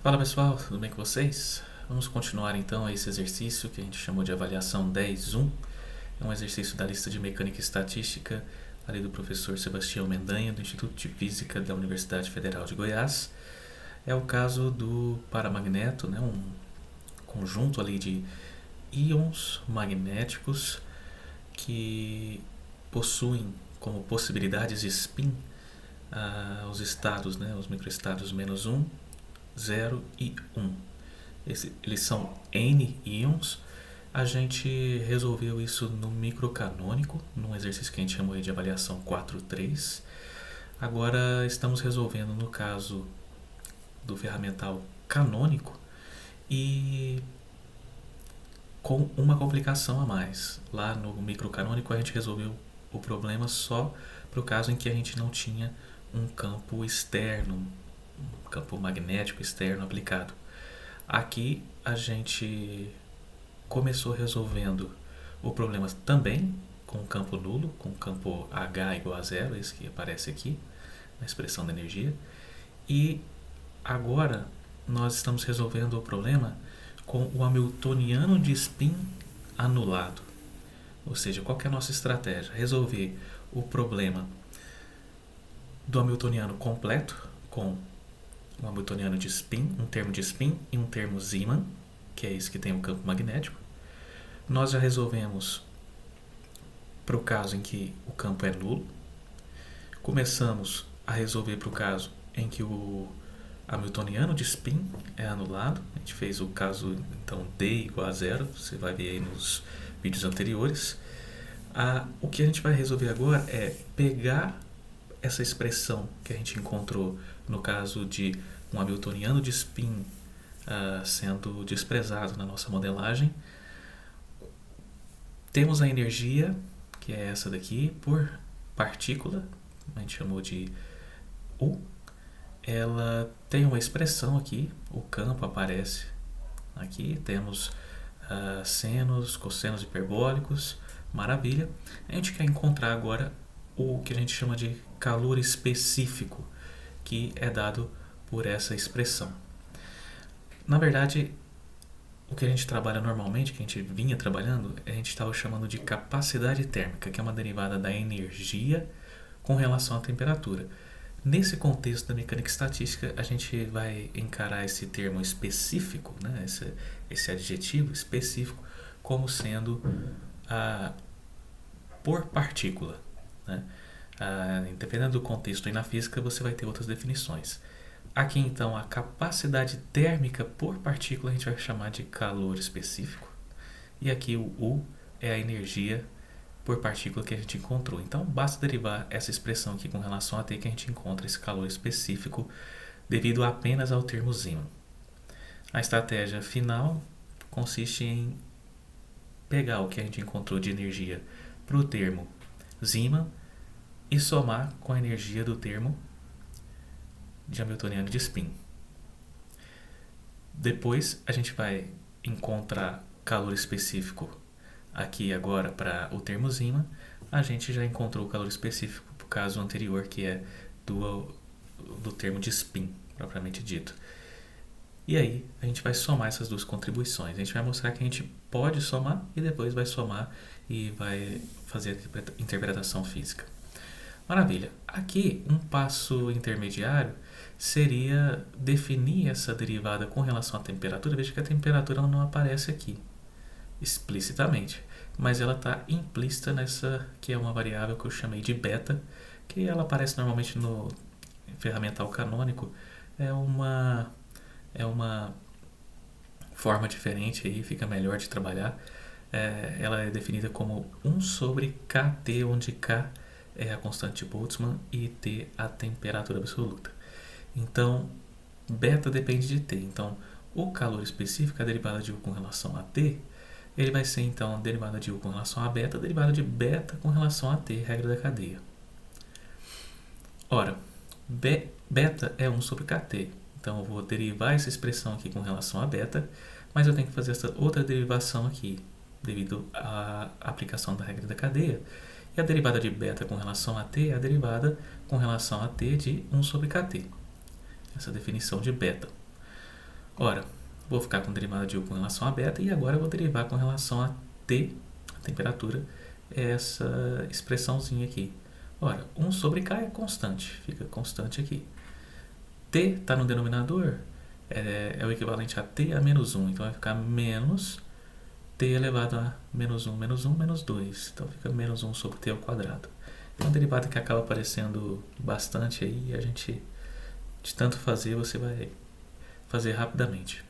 Fala pessoal, tudo bem com vocês? Vamos continuar então esse exercício que a gente chamou de avaliação 10.1. É um exercício da lista de mecânica e estatística ali do professor Sebastião Mendanha, do Instituto de Física da Universidade Federal de Goiás. É o caso do paramagneto, né? Um conjunto ali de íons magnéticos que possuem como possibilidades de spin os estados, né? Os microestados -1, 0 e 1. Eles são N íons. A gente resolveu isso no microcanônico, num exercício que a gente chamou de avaliação 4.3. Agora estamos resolvendo no caso do ferramental canônico e com uma complicação a mais. Lá no microcanônico a gente resolveu o problema só para o caso em que a gente não tinha um campo externo, um campo magnético externo aplicado. Aqui a gente começou resolvendo o problema também com campo nulo, com campo H igual a zero, esse que aparece aqui na expressão da energia. E agora nós estamos resolvendo o problema com o hamiltoniano de spin anulado. Ou seja, qual que é a nossa estratégia? Resolver o problema do hamiltoniano completo com um hamiltoniano de spin, um termo de spin e um termo Zeeman, que é esse que tem o campo magnético. Nós já resolvemos para o caso em que o campo é nulo. Começamos a resolver para o caso em que o hamiltoniano de spin é anulado. A gente fez o caso, então, D igual a zero. Você vai ver aí nos vídeos anteriores. O que a gente vai resolver agora é pegar essa expressão que a gente encontrou no caso de um hamiltoniano de spin sendo desprezado na nossa modelagem. Temos a energia, que é essa daqui, por partícula, a gente chamou de U. Ela tem uma expressão aqui, o campo aparece aqui, temos senos, cossenos hiperbólicos, maravilha. A gente quer encontrar agora o que a gente chama de calor específico, que é dado por essa expressão. Na verdade, o que a gente trabalha normalmente, que a gente vinha trabalhando, a gente estava chamando de capacidade térmica, que é uma derivada da energia com relação à temperatura. Nesse contexto da mecânica estatística, a gente vai encarar esse termo específico, né, esse adjetivo específico, como sendo por partícula, né? Dependendo do contexto e na física, você vai ter outras definições. Aqui, então, a capacidade térmica por partícula a gente vai chamar de calor específico. E aqui o U é a energia por partícula que a gente encontrou. Então, basta derivar essa expressão aqui com relação a T que a gente encontra esse calor específico devido apenas ao termo Zeeman. A estratégia final consiste em pegar o que a gente encontrou de energia para o termo Zeeman e somar com a energia do termo de hamiltoniano de spin. Depois a gente vai encontrar calor específico aqui agora para o termo Zeeman. A gente já encontrou o calor específico para o caso anterior, que é do termo de spin, propriamente dito. E aí a gente vai somar essas duas contribuições. A gente vai mostrar que a gente pode somar e depois vai somar e vai fazer a interpretação física. Maravilha. Aqui, um passo intermediário seria definir essa derivada com relação à temperatura. Veja que a temperatura não aparece aqui explicitamente, mas ela está implícita nessa que é uma variável que eu chamei de beta, que ela aparece normalmente no ferramental canônico. É uma forma diferente aí, fica melhor de trabalhar. Ela é definida como 1 sobre Kt, onde K é a constante de Boltzmann e T a temperatura absoluta. Então, beta depende de T. Então, o calor específico, a derivada de U com relação a T, ele vai ser então a derivada de U com relação a beta, a derivada de beta com relação a T, regra da cadeia. Ora, beta é 1 sobre Kt. Então, eu vou derivar essa expressão aqui com relação a beta, mas eu tenho que fazer essa outra derivação aqui, devido à aplicação da regra da cadeia. E a derivada de beta com relação a t é a derivada com relação a t de 1 sobre kt. Essa definição de beta. Ora, vou ficar com derivada de U com relação a beta e agora eu vou derivar com relação a T, a temperatura, essa expressãozinha aqui. Ora, 1 sobre K é constante, fica constante aqui. T está no denominador, é o equivalente a T a menos 1, então vai ficar menos T elevado a menos 1, menos 1, menos 2. Então fica menos 1 sobre T ao quadrado. É uma derivada que acaba aparecendo bastante aí e a gente, de tanto fazer, você vai fazer rapidamente.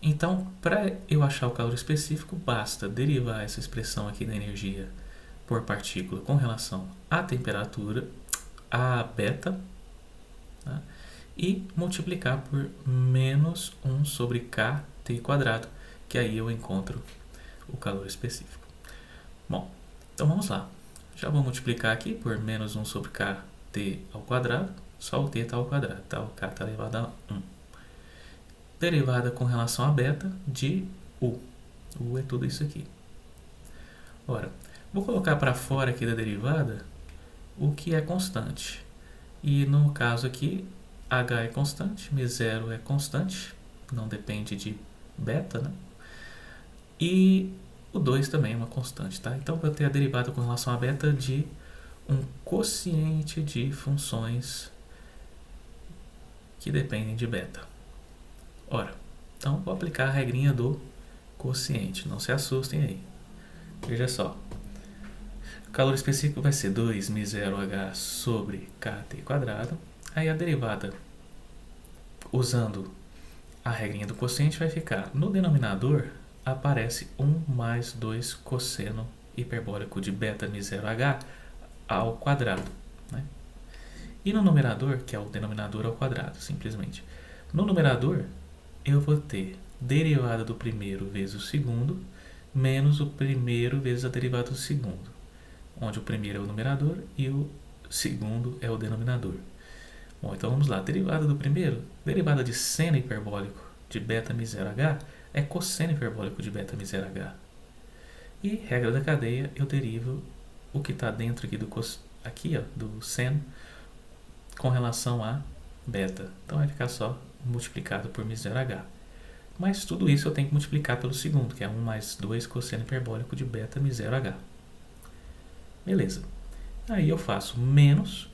Então, para eu achar o calor específico, basta derivar essa expressão aqui da energia por partícula com relação à temperatura, a beta, tá? E multiplicar por menos 1 sobre kT quadrado, que aí eu encontro o calor específico. Bom, então vamos lá. Já vou multiplicar aqui por menos 1 sobre kT ao quadrado, só o t está ao quadrado, tá? O k está elevado a 1. Derivada com relação a beta de U. U é tudo isso aqui. Ora, vou colocar para fora aqui da derivada o que é constante. E no caso aqui, H é constante, μ0 é constante, não depende de beta, né? E o 2 também é uma constante, tá? Então, vou ter a derivada com relação a beta de um quociente de funções que dependem de beta. Ora, então vou aplicar a regrinha do quociente, não se assustem aí. Veja só, o calor específico vai ser 2 μ0h sobre kT quadrado. Aí a derivada, usando a regrinha do quociente, vai ficar no denominador, aparece 1 mais 2 cosseno hiperbólico de beta μ0h ao quadrado, né? E no numerador, que é o denominador ao quadrado, simplesmente. No numerador, eu vou ter derivada do primeiro vezes o segundo, menos o primeiro vezes a derivada do segundo, onde o primeiro é o numerador e o segundo é o denominador. Bom, então vamos lá. Derivada do primeiro, derivada de seno hiperbólico de beta μ0h é cosseno hiperbólico de beta μ0h. E, regra da cadeia, eu derivo o que está dentro aqui, do seno com relação a beta. Então vai ficar só multiplicado por μ0h. Mas tudo isso eu tenho que multiplicar pelo segundo, que é 1 mais 2 cosseno hiperbólico de beta μ0h. Beleza. Aí eu faço menos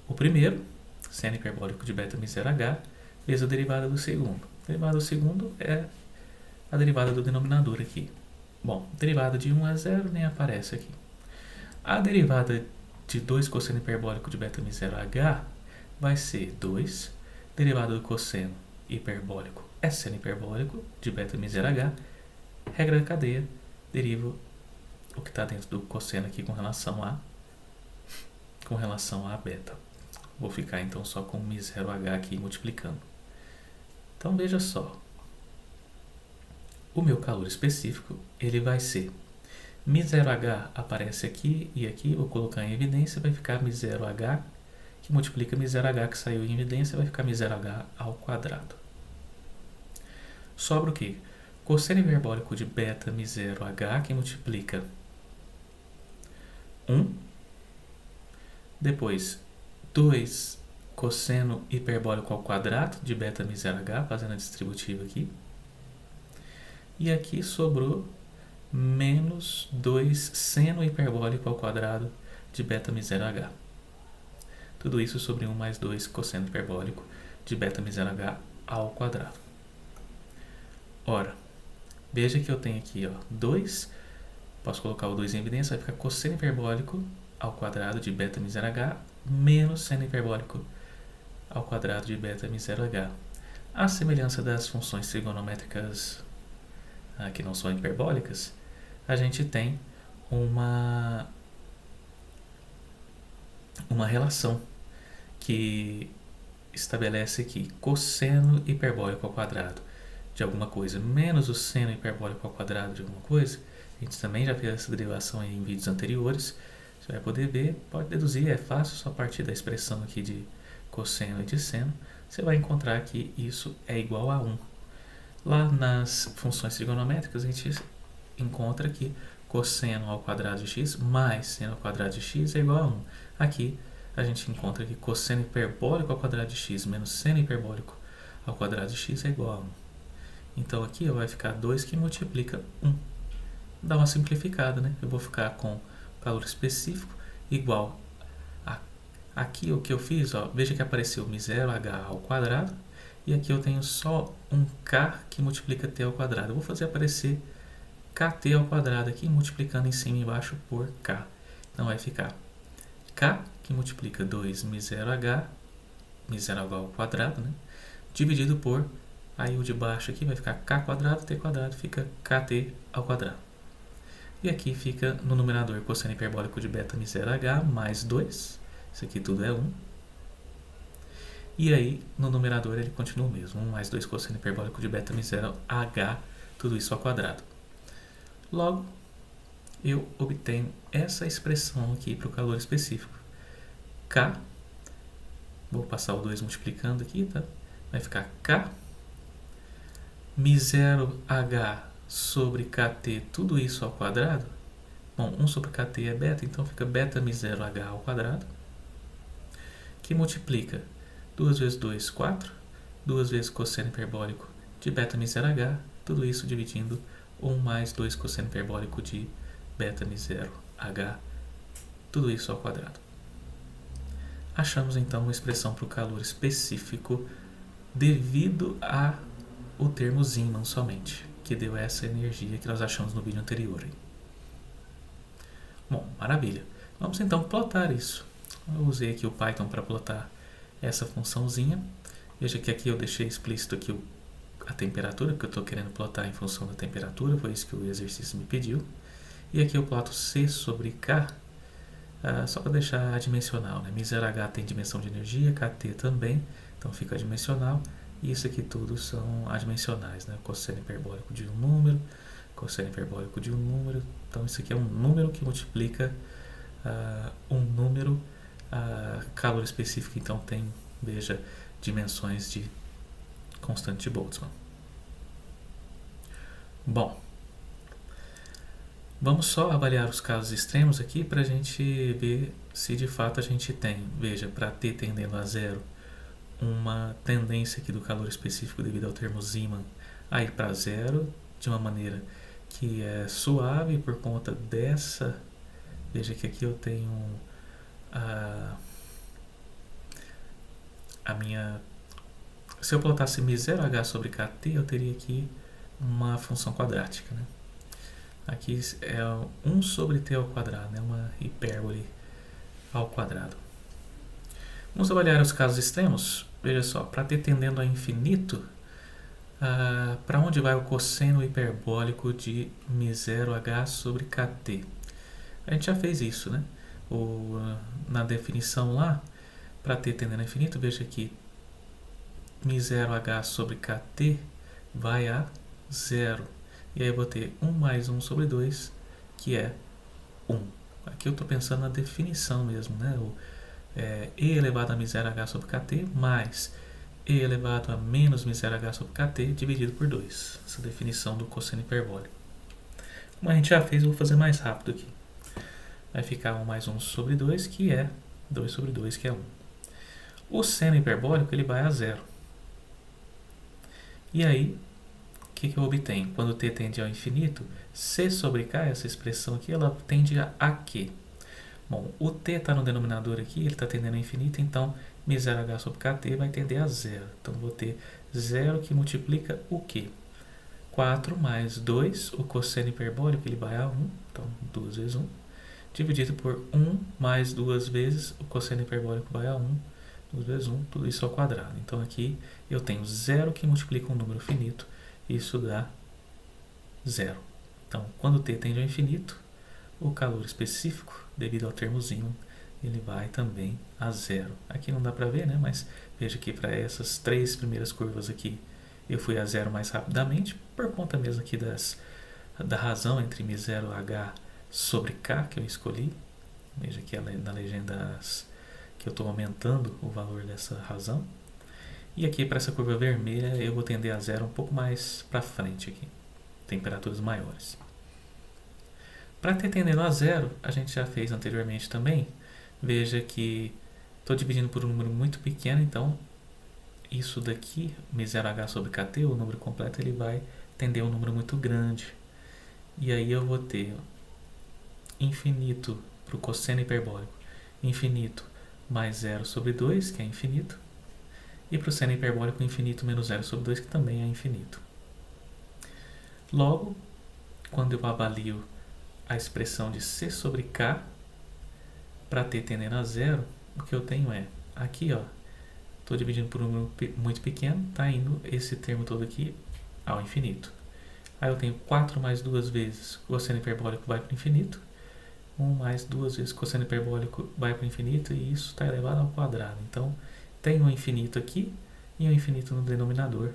o primeiro, seno hiperbólico de beta μ0h, vezes a derivada do segundo. A derivada do segundo é a derivada do denominador aqui. Bom, derivada de 1 a 0 nem aparece aqui. A derivada de 2 cosseno hiperbólico de beta μ0h vai ser 2. Derivada do cosseno hiperbólico é seno hiperbólico de beta μ0h. Regra da cadeia, derivo o que está dentro do cosseno aqui com relação a beta. Vou ficar então só com μ0h aqui multiplicando. Então veja só. O meu calor específico, ele vai ser μ0h aparece aqui e aqui, vou colocar em evidência, vai ficar μ0h, que multiplica μ0h que saiu em evidência, vai ficar μ0h ao quadrado. Sobra o quê? Cosseno hiperbólico de beta μ0h, que multiplica 1. Depois, 2 cosseno hiperbólico ao quadrado de beta μ0h, fazendo a distributiva aqui. E aqui sobrou menos 2 seno hiperbólico ao quadrado de beta μ0h. Tudo isso sobre 1 mais 2 cosseno hiperbólico de beta μ0h ao quadrado. Ora, veja que eu tenho aqui 2, posso colocar o 2 em evidência, vai ficar cosseno hiperbólico ao quadrado de beta μ0h menos seno hiperbólico ao quadrado de beta μ0h. A semelhança das funções trigonométricas que não são hiperbólicas, a gente tem uma relação que estabelece aqui cosseno hiperbólico ao quadrado de alguma coisa menos o seno hiperbólico ao quadrado de alguma coisa. A gente também já fez essa derivação em vídeos anteriores. Você vai poder ver, pode deduzir, é fácil, só a partir da expressão aqui de cosseno e de seno, você vai encontrar que isso é igual a 1. Lá nas funções trigonométricas, a gente encontra que cosseno ao quadrado de x mais seno ao quadrado de x é igual a 1. Aqui, a gente encontra que cosseno hiperbólico ao quadrado de x menos seno hiperbólico ao quadrado de x é igual a 1. Então aqui vai ficar 2 que multiplica 1. Dá uma simplificada, né? Eu vou ficar com calor específico igual a... Aqui o que eu fiz, ó, veja que apareceu μh ao quadrado. E aqui eu tenho só um k que multiplica t ao quadrado. Eu vou fazer aparecer kt ao quadrado aqui, multiplicando em cima e embaixo por k. Então vai ficar k, que multiplica 2 μh ao quadrado, né? Dividido por, aí o de baixo aqui vai ficar k quadrado, t quadrado, fica kt ao quadrado. E aqui fica no numerador cosseno hiperbólico de beta μh mais 2. Isso aqui tudo é 1. E aí, no numerador ele continua o mesmo. 1 mais 2 cosseno hiperbólico de beta μh, tudo isso ao quadrado. Logo, eu obtenho essa expressão aqui para o calor específico. K, vou passar o 2 multiplicando aqui, tá? Vai ficar K, μh sobre kt, tudo isso ao quadrado. Bom, 1 sobre kt é beta, então fica beta μh ao quadrado, que multiplica 2 vezes 2, 4, 2 vezes cosseno hiperbólico de beta μh, tudo isso dividindo 1 mais 2 cosseno hiperbólico de beta μh, tudo isso ao quadrado. Achamos então uma expressão para o calor específico devido ao termo Zeeman somente, que deu essa energia que nós achamos no vídeo anterior. Bom, maravilha. Vamos então plotar isso. Eu usei aqui o Python para plotar essa funçãozinha. Veja que aqui eu deixei explícito aqui a temperatura, porque eu estou querendo plotar em função da temperatura, foi isso que o exercício me pediu. E aqui eu ploto C sobre K, só para deixar adimensional, né? μh tem dimensão de energia, KT também, então fica adimensional. E isso aqui tudo são adimensionais, né? Cosseno hiperbólico de um número, cosseno hiperbólico de um número. Então isso aqui é um número que multiplica um número. Calor específico, então, tem, veja, dimensões de constante de Boltzmann. Bom, vamos só avaliar os casos extremos aqui para a gente ver se de fato a gente tem, veja, para t tendendo a zero, uma tendência aqui do calor específico devido ao termo Zeeman a ir para zero de uma maneira que é suave por conta dessa, veja que aqui eu tenho a minha, se eu plotasse μh sobre kt, eu teria aqui uma função quadrática, né? Aqui é 1 sobre t ao quadrado, né? Uma hipérbole ao quadrado. Vamos avaliar os casos extremos. Veja só, para t tendendo a infinito, para onde vai o cosseno hiperbólico de μh sobre kt? A gente já fez isso, né? Na definição lá, para t tendendo a infinito, veja que μh sobre kt vai a zero. E aí eu vou ter 1 mais 1 sobre 2, que é 1. Aqui eu estou pensando na definição mesmo, né? E elevado a μh sobre kt mais e elevado a menos μh sobre kt dividido por 2. Essa definição do cosseno hiperbólico. Como a gente já fez, eu vou fazer mais rápido aqui. Vai ficar 1 mais 1 sobre 2, que é 2 sobre 2, que é 1. O seno hiperbólico ele vai a zero. E aí, o que eu obtenho? Quando t tende ao infinito, c sobre k, essa expressão aqui, ela tende a quê? Bom, o t está no denominador aqui, ele está tendendo ao infinito, então μh sobre kt vai tender a zero. Então, vou ter zero que multiplica o quê? 4 mais 2, o cosseno hiperbólico ele vai a 1, então 2 vezes 1. Dividido por 1 mais 2 vezes, o cosseno hiperbólico vai a 1, 2 vezes 1, tudo isso ao quadrado. Então aqui eu tenho zero que multiplica um número finito, isso dá zero. Então, quando t tende ao infinito, o calor específico, devido ao termo Zeeman, ele vai também a zero. Aqui não dá para ver, né? Mas veja que para essas 3 primeiras curvas aqui, eu fui a zero mais rapidamente, por conta mesmo aqui da razão entre μh sobre k que eu escolhi. Veja aqui na legenda que eu estou aumentando o valor dessa razão. E aqui para essa curva vermelha eu vou tender a zero um pouco mais para frente aqui, temperaturas maiores. Para t tendendo a zero, a gente já fez anteriormente também. Veja que estou dividindo por um número muito pequeno, então isso daqui, μh sobre kt, o número completo, ele vai tender a um número muito grande. E aí eu vou ter infinito para o cosseno hiperbólico, infinito mais 0 sobre 2, que é infinito, e para o seno hiperbólico infinito menos 0 sobre 2, que também é infinito. Logo, quando eu avalio a expressão de c sobre k, para t tendendo a zero, o que eu tenho é, aqui ó, estou dividindo por um número muito pequeno, está indo esse termo todo aqui ao infinito. Aí eu tenho 4 mais 2 vezes cosseno hiperbólico vai para o infinito, 1 mais 2 vezes cosseno hiperbólico vai para o infinito, e isso está elevado ao quadrado. Então, tem um infinito aqui e um infinito no denominador.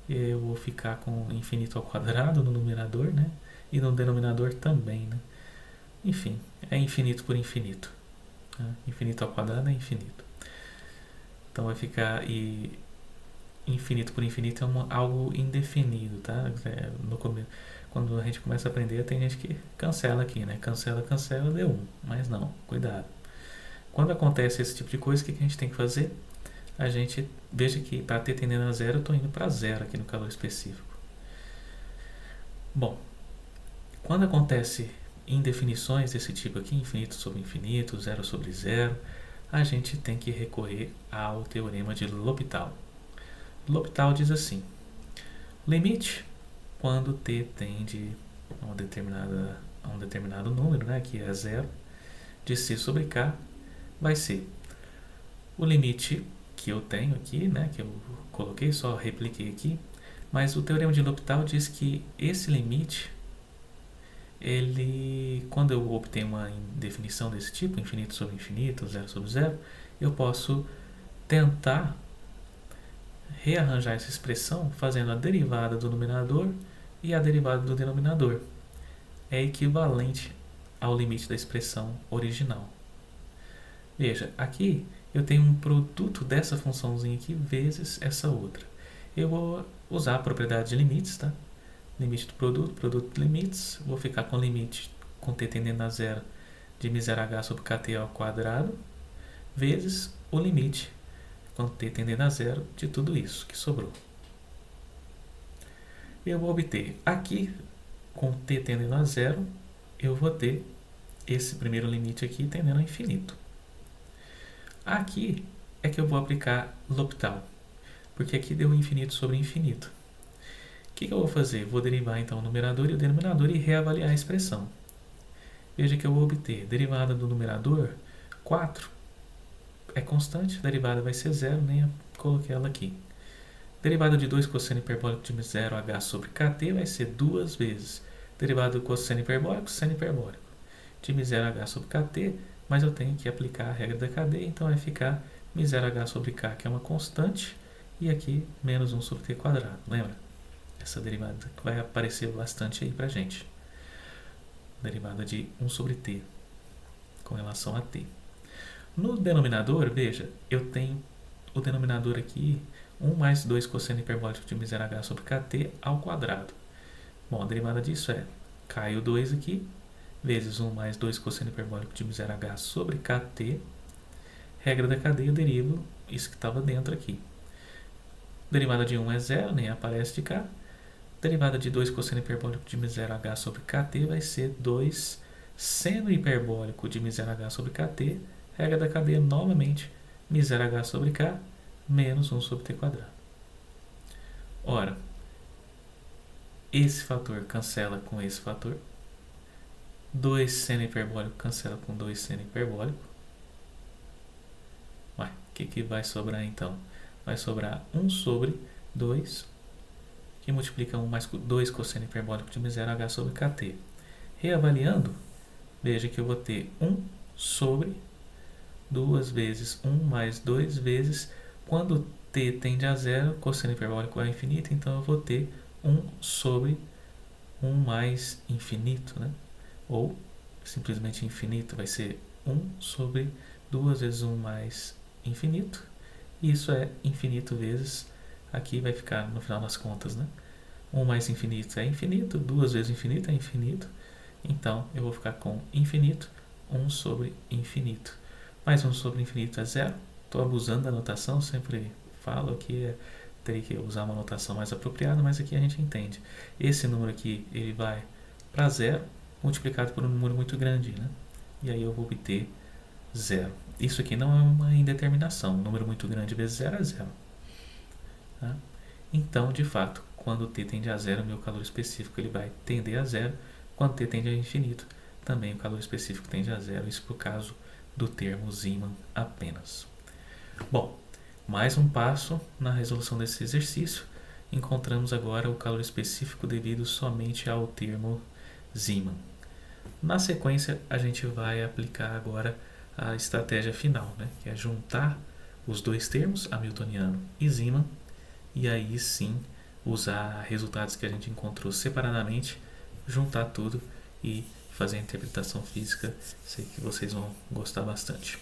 Eu vou ficar com infinito ao quadrado no numerador, né? E no denominador também, né? Enfim, é infinito por infinito. Né? Infinito ao quadrado é infinito. Então vai ficar... E infinito por infinito é algo indefinido, tá? No começo, quando a gente começa a aprender, tem gente que cancela aqui, né? Cancela, deu 1. Mas não, cuidado. Quando acontece esse tipo de coisa, o que a gente tem que fazer? A gente veja que para t tendendo a zero, eu estou indo para zero aqui no calor específico. Bom, quando acontece indefinições desse tipo aqui, infinito sobre infinito, zero sobre zero, a gente tem que recorrer ao teorema de L'Hopital. L'Hopital diz assim: limite quando t tende a um determinado número, né, que é zero, de c sobre k, vai ser o limite que eu tenho aqui, né, que eu coloquei, só repliquei aqui, mas o teorema de L'Hopital diz que esse limite, quando eu obtenho uma definição desse tipo, infinito sobre infinito, zero sobre zero, eu posso tentar rearranjar essa expressão fazendo a derivada do numerador e a derivada do denominador. É equivalente ao limite da expressão original. Veja, aqui eu tenho um produto dessa funçãozinha aqui vezes essa outra. Eu vou usar a propriedade de limites, tá? Limite do produto de limites. Vou ficar com o limite com t tendendo a zero de μh sobre kt ao quadrado vezes o limite com t tendendo a zero de tudo isso que sobrou. Eu vou obter aqui, com t tendendo a zero, eu vou ter esse primeiro limite aqui tendendo a infinito. Aqui é que eu vou aplicar L'Hopital, porque aqui deu infinito sobre infinito. O que eu vou fazer? Vou derivar então o numerador e o denominador e reavaliar a expressão. Veja que eu vou obter derivada do numerador, 4 é constante, a derivada vai ser zero, nem coloquei ela aqui. Derivada de 2 cosseno hiperbólico de 0h sobre kt vai ser 2 vezes derivada do cosseno hiperbólico, seno hiperbólico de 0h sobre kt, mas eu tenho que aplicar a regra da cadeia, então vai ficar μh sobre k, que é uma constante, e aqui menos 1 sobre t quadrado. Lembra? Essa derivada que vai aparecer bastante aí pra gente. Derivada de 1 sobre t com relação a t. No denominador, veja, eu tenho o denominador aqui, 1 mais 2 cosseno hiperbólico de μh sobre kt ao quadrado. Bom, a derivada disso é, cai o 2 aqui, vezes 1 mais 2 cosseno hiperbólico de μh sobre kt. Regra da cadeia, eu derivo isso que estava dentro aqui. Derivada de 1 é 0, nem aparece de cá. Derivada de 2 cosseno hiperbólico de μh sobre kt vai ser 2 seno hiperbólico de μh sobre kt. Regra da cadeia, novamente, μh sobre k menos 1 sobre t quadrado. Ora, esse fator cancela com esse fator. 2 seno hiperbólico cancela com 2 seno hiperbólico. O que vai sobrar então? Vai sobrar 1 sobre 2, que multiplica 1 mais 2 cosseno hiperbólico de μh sobre kt. Reavaliando, veja que eu vou ter 1 sobre 2 vezes 1 mais 2 vezes, quando t tende a zero, cosseno hiperbólico é infinito, então eu vou ter 1 sobre 1 mais infinito, né? Ou simplesmente infinito, vai ser 1 sobre 2 vezes 1 mais infinito, e isso é infinito vezes, aqui vai ficar no final das contas, né? 1 mais infinito é infinito, 2 vezes infinito é infinito, então eu vou ficar com infinito, 1 sobre infinito. Mais 1 sobre infinito é zero. Estou abusando da notação, sempre falo que teria que usar uma notação mais apropriada, mas aqui a gente entende. Esse número aqui, ele vai para zero, multiplicado por um número muito grande, né? E aí eu vou obter zero. Isso aqui não é uma indeterminação. Um número muito grande vezes zero é zero. Tá? Então, de fato, quando t tende a zero, o meu calor específico ele vai tender a zero. Quando t tende a infinito, também o calor específico tende a zero. Isso por caso do termo Zeeman apenas. Bom, mais um passo na resolução desse exercício. Encontramos agora o calor específico devido somente ao termo Zeeman. Na sequência, a gente vai aplicar agora a estratégia final, né? Que é juntar os dois termos, hamiltoniano e Zeeman, e aí sim usar resultados que a gente encontrou separadamente, juntar tudo e fazer a interpretação física. Sei que vocês vão gostar bastante.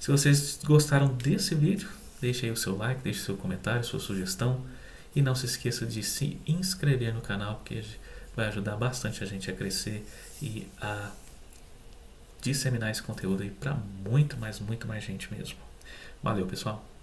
Se vocês gostaram desse vídeo, deixe aí o seu like, deixe seu comentário, sua sugestão, e não se esqueça de se inscrever no canal, porque vai ajudar bastante a gente a crescer e a disseminar esse conteúdo aí para muito mais gente mesmo. Valeu, pessoal!